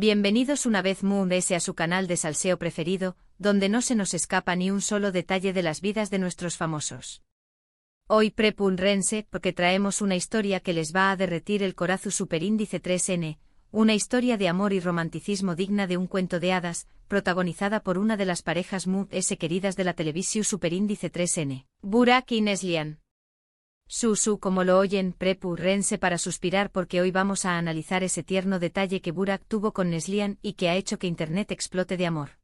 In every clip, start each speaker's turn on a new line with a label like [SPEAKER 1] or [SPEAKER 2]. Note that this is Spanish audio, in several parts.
[SPEAKER 1] Bienvenidos una vez más a su canal de salseo preferido, donde no se nos escapa ni un solo detalle de las vidas de nuestros famosos. Hoy prepúlrense porque traemos una historia que les va a derretir el corazón superíndice 3N, una historia de amor y romanticismo digna de un cuento de hadas, protagonizada por una de las parejas más queridas de la televisión superíndice 3N, Burak y Neslihan. Como lo oyen, prepúlrense para suspirar porque hoy vamos a analizar ese tierno detalle que Burak tuvo con Neslihan y que ha hecho que Internet explote de amor.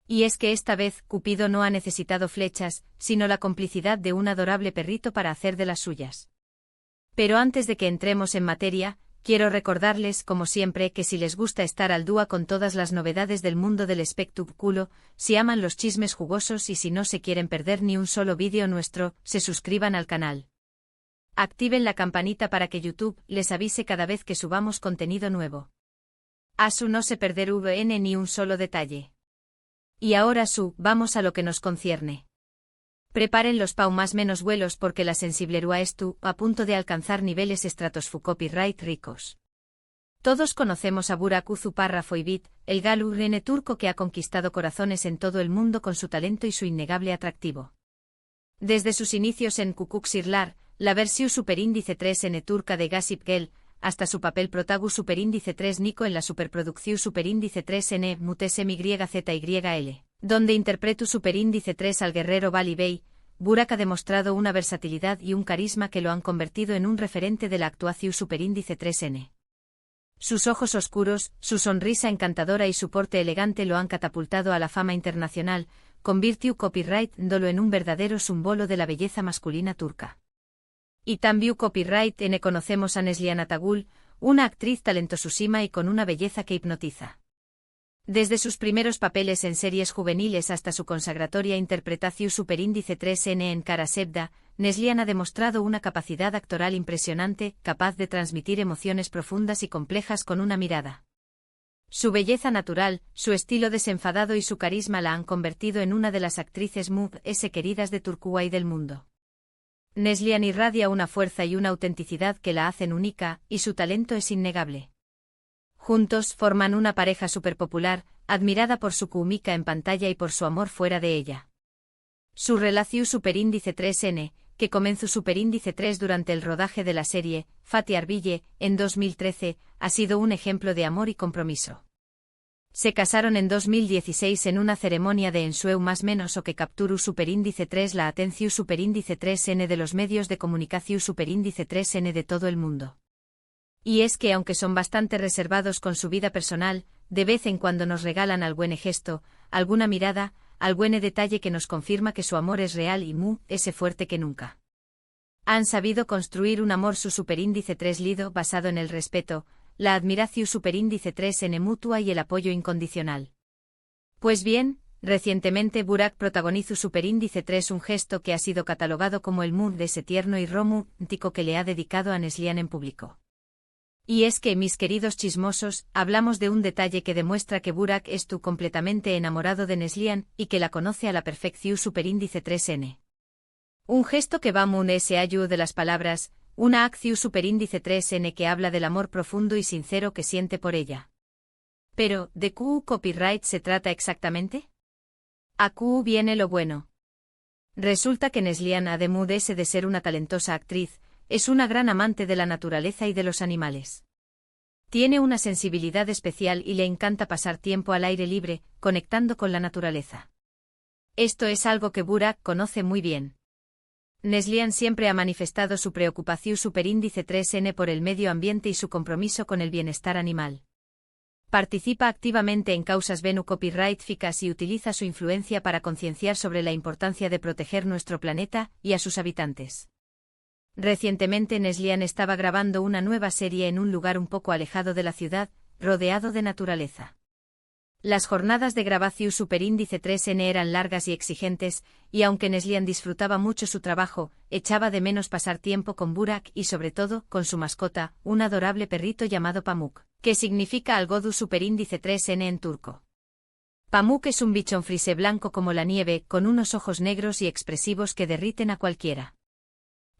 [SPEAKER 1] Y es que esta vez, Cupido no ha necesitado flechas, sino la complicidad de un adorable perrito para hacer de las suyas. Pero antes de que entremos en materia, quiero recordarles, como siempre, que si les gusta estar al día con todas las novedades del mundo del espectáculo, si aman los chismes jugosos y si no se quieren perder ni un solo vídeo nuestro, se suscriban al canal. Activen la campanita para que YouTube les avise cada vez que subamos contenido nuevo. No se perder ni un solo detalle. Y ahora vamos a lo que nos concierne. Preparen los más menos vuelos porque la sensiblerua a punto de alcanzar niveles copyright ricos. Todos conocemos a Burak Uzuparra Foybit, el galu rene turco que ha conquistado corazones en todo el mundo con su talento y su innegable atractivo. Desde sus inicios en Kukuksirlar, la versión superíndice 3N turca de Gossip Girl, hasta su papel protagu superíndice 3 Nico en la superproducción superíndice 3N MUTESMYZYL, donde interpretó superíndice 3 al guerrero Bali Bey, Burak ha demostrado una versatilidad y un carisma que lo han convertido en un referente de la actuación superíndice 3N. Sus ojos oscuros, su sonrisa encantadora y su porte elegante lo han catapultado a la fama internacional, convirtió copyright dolo en un verdadero símbolo de la belleza masculina turca. Y también copyright N conocemos a Neslihan Atagul, una actriz talentosísima y con una belleza que hipnotiza. Desde sus primeros papeles en series juveniles hasta su consagratoria interpretación superíndice 3N en Kara Sevda, Neslihan ha demostrado una capacidad actoral impresionante, capaz de transmitir emociones profundas y complejas con una mirada. Su belleza natural, su estilo desenfadado y su carisma la han convertido en una de las actrices más queridas de Turquía y del mundo. Neslihan irradia una fuerza y una autenticidad que la hacen única, y su talento es innegable. Juntos forman una pareja superpopular, admirada por su química en pantalla y por su amor fuera de ella. Su relación superíndice 3N, que comenzó superíndice 3 durante el rodaje de la serie, Fatih Arville, en 2013, ha sido un ejemplo de amor y compromiso. Se casaron en 2016 en una ceremonia de ensueu más menos o que capturó superíndice 3 la atención superíndice 3N de los medios de comunicación superíndice 3N de todo el mundo. Y es que aunque son bastante reservados con su vida personal, de vez en cuando nos regalan algún gesto, alguna mirada, algún detalle que nos confirma que su amor es real y ese fuerte que nunca. Han sabido construir un amor su superíndice 3 lido basado en el respeto, la admiración superíndice 3N mutua y el apoyo incondicional. Pues bien, recientemente Burak protagonizó superíndice 3 un gesto que ha sido catalogado como el de ese tierno y romántico que le ha dedicado a Neslihan en público. Y es que, mis queridos chismosos, hablamos de un detalle que demuestra que Burak está completamente enamorado de Neslihan y que la conoce a la perfección superíndice 3N. Un gesto que va ese ayu de las palabras, una acción superíndice 3N que habla del amor profundo y sincero que siente por ella. Pero, ¿de qué copyright se trata exactamente? Aquí viene lo bueno. Resulta que Neslihan, además de ser una talentosa actriz, es una gran amante de la naturaleza y de los animales. Tiene una sensibilidad especial y le encanta pasar tiempo al aire libre, conectando con la naturaleza. Esto es algo que Burak conoce muy bien. Neslihan siempre ha manifestado su preocupación superíndice 3N por el medio ambiente y su compromiso con el bienestar animal. Participa activamente en causas copyrightficas y utiliza su influencia para concienciar sobre la importancia de proteger nuestro planeta y a sus habitantes. Recientemente Neslihan estaba grabando una nueva serie en un lugar un poco alejado de la ciudad, rodeado de naturaleza. Las jornadas de grabación superíndice 3N eran largas y exigentes, y aunque Neslihan disfrutaba mucho su trabajo, echaba de menos pasar tiempo con Burak y sobre todo, con su mascota, un adorable perrito llamado Pamuk, que significa algodu superíndice 3N en turco. Pamuk es un bichón frise blanco como la nieve, con unos ojos negros y expresivos que derriten a cualquiera.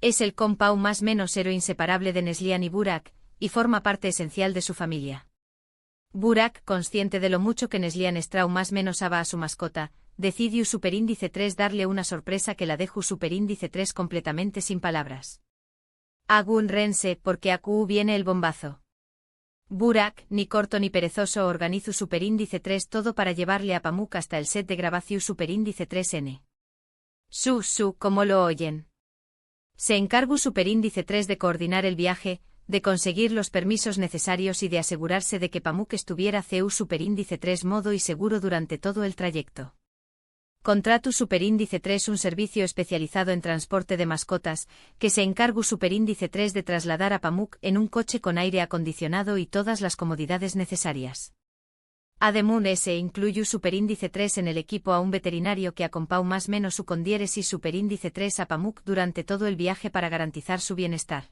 [SPEAKER 1] Es el compau más menos inseparable de Neslihan y Burak, y forma parte esencial de su familia. Burak, consciente de lo mucho que Neslihan Strauss más menos ama a su mascota, decide Superíndice 3 darle una sorpresa que la deja Superíndice 3 completamente sin palabras. Agun rense, porque acu viene el bombazo. Burak, ni corto ni perezoso, organiza Superíndice 3 todo para llevarle a Pamuk hasta el set de grabación Superíndice 3N. Como lo oyen. Se encargó Superíndice 3 de coordinar el viaje, de conseguir los permisos necesarios y de asegurarse de que Pamuk estuviera CEU Superíndice 3 modo y seguro durante todo el trayecto. Contratu Superíndice 3 un servicio especializado en transporte de mascotas, que se encargó Superíndice 3 de trasladar a Pamuk en un coche con aire acondicionado y todas las comodidades necesarias. Además se incluye Superíndice 3 en el equipo a un veterinario que acompaña más menos su condiéresis Superíndice 3 a Pamuk durante todo el viaje para garantizar su bienestar.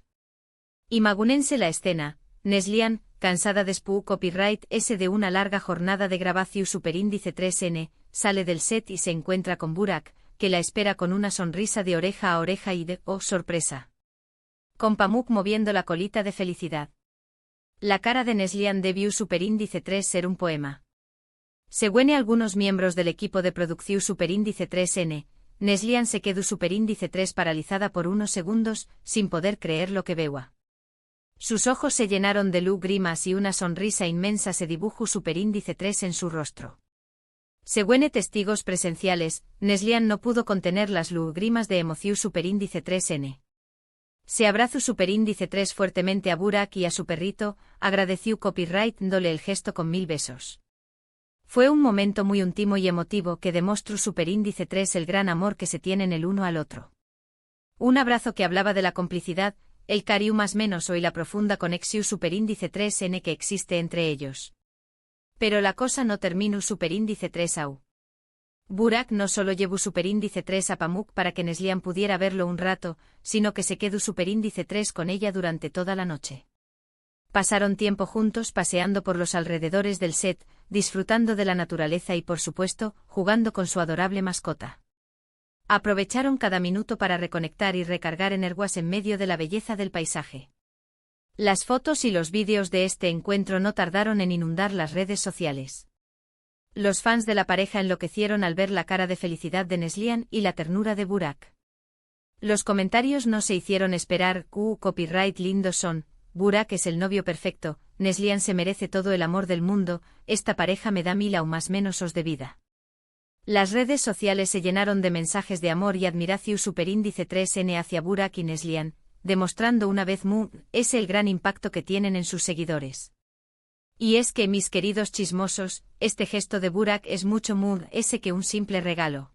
[SPEAKER 1] Imagunense la escena, Neslihan, cansada de su copyright S de una larga jornada de grabación Superíndice 3N, sale del set y se encuentra con Burak, que la espera con una sonrisa de oreja a oreja y de, oh sorpresa, con Pamuk moviendo la colita de felicidad. La cara de Neslihan debió Superíndice 3 ser un poema. Según algunos miembros del equipo de producción Superíndice 3N, Neslihan se quedó Superíndice 3 paralizada por unos segundos, sin poder creer lo que veía. Sus ojos se llenaron de lágrimas y una sonrisa inmensa se dibujó Superíndice 3 en su rostro. Según testigos presenciales, Neslihan no pudo contener las lágrimas de emoción Superíndice 3N. Se abrazó Superíndice 3 fuertemente a Burak y a su perrito, agradeció copyright dándole el gesto con 1000 besos. Fue un momento muy íntimo y emotivo que demostró Superíndice 3 el gran amor que se tienen el uno al otro. Un abrazo que hablaba de la complicidad, el cariño más menos y la profunda conexión Superíndice 3N que existe entre ellos. Pero la cosa no terminó Superíndice 3 Burak no solo llevó Superíndice 3 a Pamuk para que Neslihan pudiera verlo un rato, sino que se quedó Superíndice 3 con ella durante toda la noche. Pasaron tiempo juntos paseando por los alrededores del set, disfrutando de la naturaleza y por supuesto, jugando con su adorable mascota. Aprovecharon cada minuto para reconectar y recargar energías en medio de la belleza del paisaje. Las fotos y los vídeos de este encuentro no tardaron en inundar las redes sociales. Los fans de la pareja enloquecieron al ver la cara de felicidad de Neslihan y la ternura de Burak. Los comentarios no se hicieron esperar, copyright lindos son, Burak es el novio perfecto, Neslihan se merece todo el amor del mundo, esta pareja me da 1000 aún más menos os de vida. Las redes sociales se llenaron de mensajes de amor y admiración Superíndice 3N hacia Burak y Neslihan, demostrando una vez más el gran impacto que tienen en sus seguidores. Y es que, mis queridos chismosos, este gesto de Burak es mucho más que un simple regalo.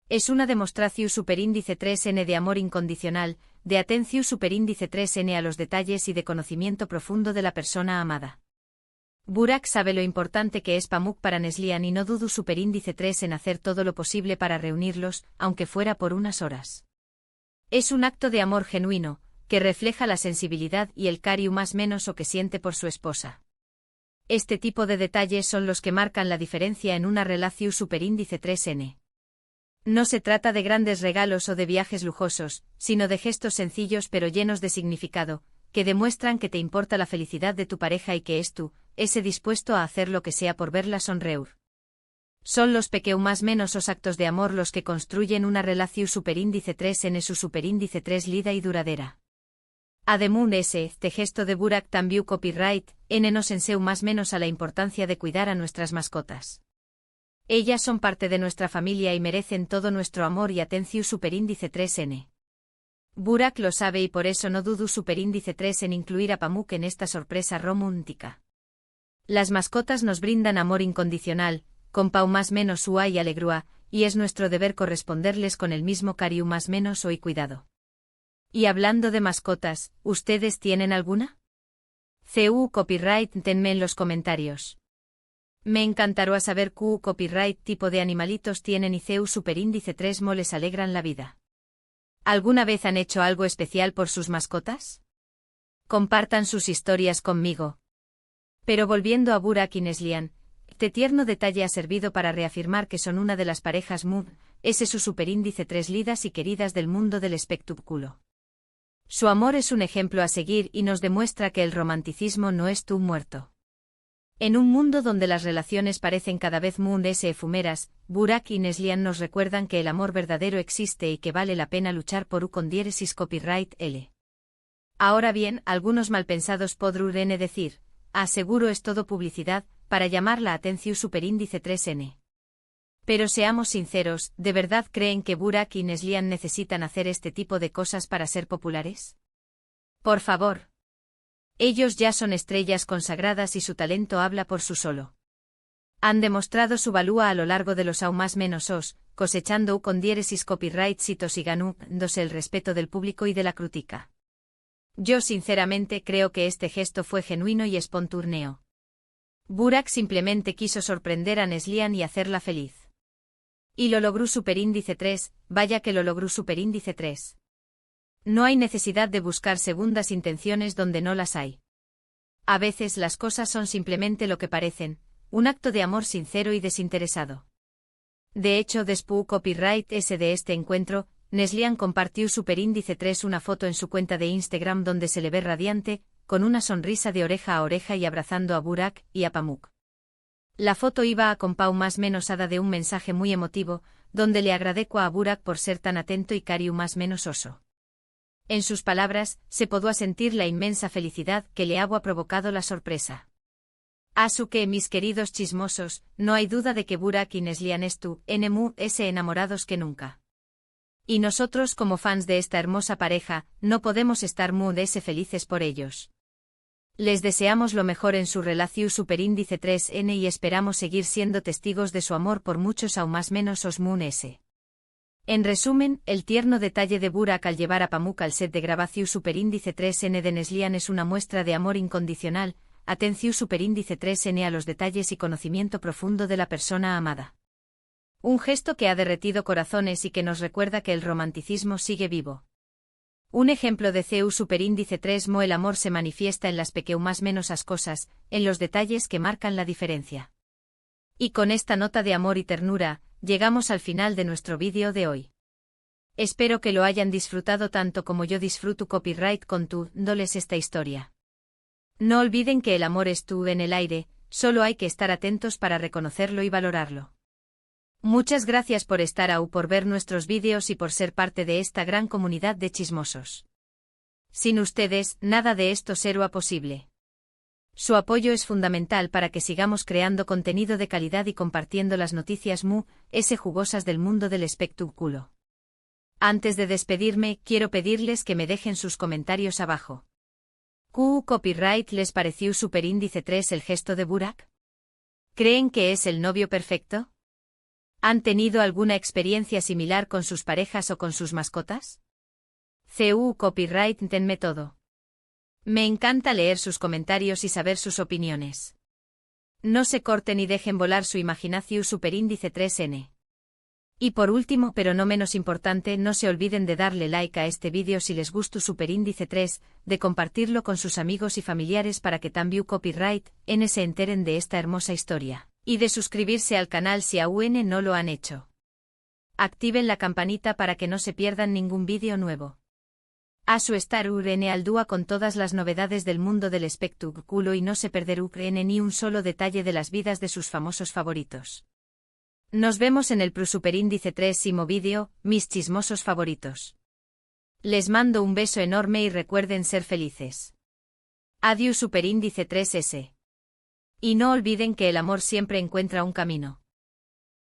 [SPEAKER 1] Es una demostración Superíndice 3N de amor incondicional, de atención Superíndice 3N a los detalles y de conocimiento profundo de la persona amada. Burak sabe lo importante que es Pamuk para Neslihan y no dudo Superíndice 3 en hacer todo lo posible para reunirlos, aunque fuera por unas horas. Es un acto de amor genuino, que refleja la sensibilidad y el cariño más menos que siente por su esposa. Este tipo de detalles son los que marcan la diferencia en una relación Superíndice 3N. No se trata de grandes regalos o de viajes lujosos, sino de gestos sencillos pero llenos de significado, que demuestran que te importa la felicidad de tu pareja y que ese dispuesto a hacer lo que sea por verla sonreír. Son los pequeños más menos actos de amor los que construyen una relación Superíndice 3N su Superíndice 3 lida y duradera. Además este gesto de Burak también copyright, nos enseña más menos a la importancia de cuidar a nuestras mascotas. Ellas son parte de nuestra familia y merecen todo nuestro amor y atención Superíndice 3N. Burak lo sabe y por eso no dudo Superíndice 3 en incluir a Pamuk en esta sorpresa romántica. Las mascotas nos brindan amor incondicional, con pau más menos ua y alegrúa, y es nuestro deber corresponderles con el mismo cariño más menos y cuidado. Y hablando de mascotas, ¿ustedes tienen alguna? Copyright tenme en los comentarios. Me encantará saber qué copyright tipo de animalitos tienen y Superíndice 3 les alegran la vida. ¿Alguna vez han hecho algo especial por sus mascotas? Compartan sus historias conmigo. Pero volviendo a Burak y Neslihan, este tierno detalle ha servido para reafirmar que son una de las parejas su Superíndice 3 lidas y queridas del mundo del espectáculo. Su amor es un ejemplo a seguir y nos demuestra que el romanticismo no es muerto. En un mundo donde las relaciones parecen cada vez más efímeras, Burak y Neslihan nos recuerdan que el amor verdadero existe y que vale la pena luchar por con diéresis copyright L. Ahora bien, algunos malpensados podrán decir, seguro es todo publicidad, para llamar la atención superíndice 3N. Pero seamos sinceros, ¿de verdad creen que Burak y Neslihan necesitan hacer este tipo de cosas para ser populares? Por favor. Ellos ya son estrellas consagradas y su talento habla por sí solo. Han demostrado su valía a lo largo de los aún más menos cosechando con diéresis copyright citos y ganándose el respeto del público y de la crítica. Yo sinceramente creo que este gesto fue genuino y espontáneo. Burak simplemente quiso sorprender a Neslihan y hacerla feliz. Y lo logró superíndice 3, vaya que lo logró superíndice 3. No hay necesidad de buscar segundas intenciones donde no las hay. A veces las cosas son simplemente lo que parecen, un acto de amor sincero y desinteresado. De hecho, después copyright de este encuentro, Neslihan compartió superíndice 3 una foto en su cuenta de Instagram donde se le ve radiante, con una sonrisa de oreja a oreja y abrazando a Burak y a Pamuk. La foto iba acompañada más menosada de un mensaje muy emotivo, donde le agradezco a Burak por ser tan atento y cariu más menos oso. En sus palabras, se podía sentir la inmensa felicidad que le había provocado la sorpresa. Asu que, mis queridos chismosos, no hay duda de que Burak y Neslihan enamorados que nunca. Y nosotros como fans de esta hermosa pareja, no podemos estar felices por ellos. Les deseamos lo mejor en su relación superíndice 3N y esperamos seguir siendo testigos de su amor por muchos aún más menos s. En resumen, el tierno detalle de Burak al llevar a Pamuk al set de grabación superíndice 3N de Neslihan es una muestra de amor incondicional, atención superíndice 3N a los detalles y conocimiento profundo de la persona amada. Un gesto que ha derretido corazones y que nos recuerda que el romanticismo sigue vivo. Un ejemplo de CU superíndice 3 el amor se manifiesta en las más menos cosas, en los detalles que marcan la diferencia. Y con esta nota de amor y ternura, llegamos al final de nuestro vídeo de hoy. Espero que lo hayan disfrutado tanto como yo disfruto copyright contándoles esta historia. No olviden que el amor estuvo en el aire, solo hay que estar atentos para reconocerlo y valorarlo. Muchas gracias por estar ahí, por ver nuestros vídeos y por ser parte de esta gran comunidad de chismosos. Sin ustedes, nada de esto sería posible. Su apoyo es fundamental para que sigamos creando contenido de calidad y compartiendo las noticias jugosas del mundo del espectáculo. Antes de despedirme, quiero pedirles que me dejen sus comentarios abajo. ¿Copyright les pareció superíndice 3 el gesto de Burak? ¿Creen que es el novio perfecto? ¿Han tenido alguna experiencia similar con sus parejas o con sus mascotas? Copyright denme todo. Me encanta leer sus comentarios y saber sus opiniones. No se corten y dejen volar su imaginación superíndice 3N. Y por último, pero no menos importante, no se olviden de darle like a este vídeo si les gustó superíndice 3, de compartirlo con sus amigos y familiares para que también copyright se enteren de esta hermosa historia, y de suscribirse al canal si aún no lo han hecho. Activen la campanita para que no se pierdan ningún vídeo nuevo. A su estar al dúa con todas las novedades del mundo del espectáculo y no se perder ni un solo detalle de las vidas de sus famosos favoritos. Nos vemos en el superíndice 3º vídeo, mis chismosos favoritos. Les mando un beso enorme y recuerden ser felices. Adiós superíndice 3S. Y no olviden que el amor siempre encuentra un camino.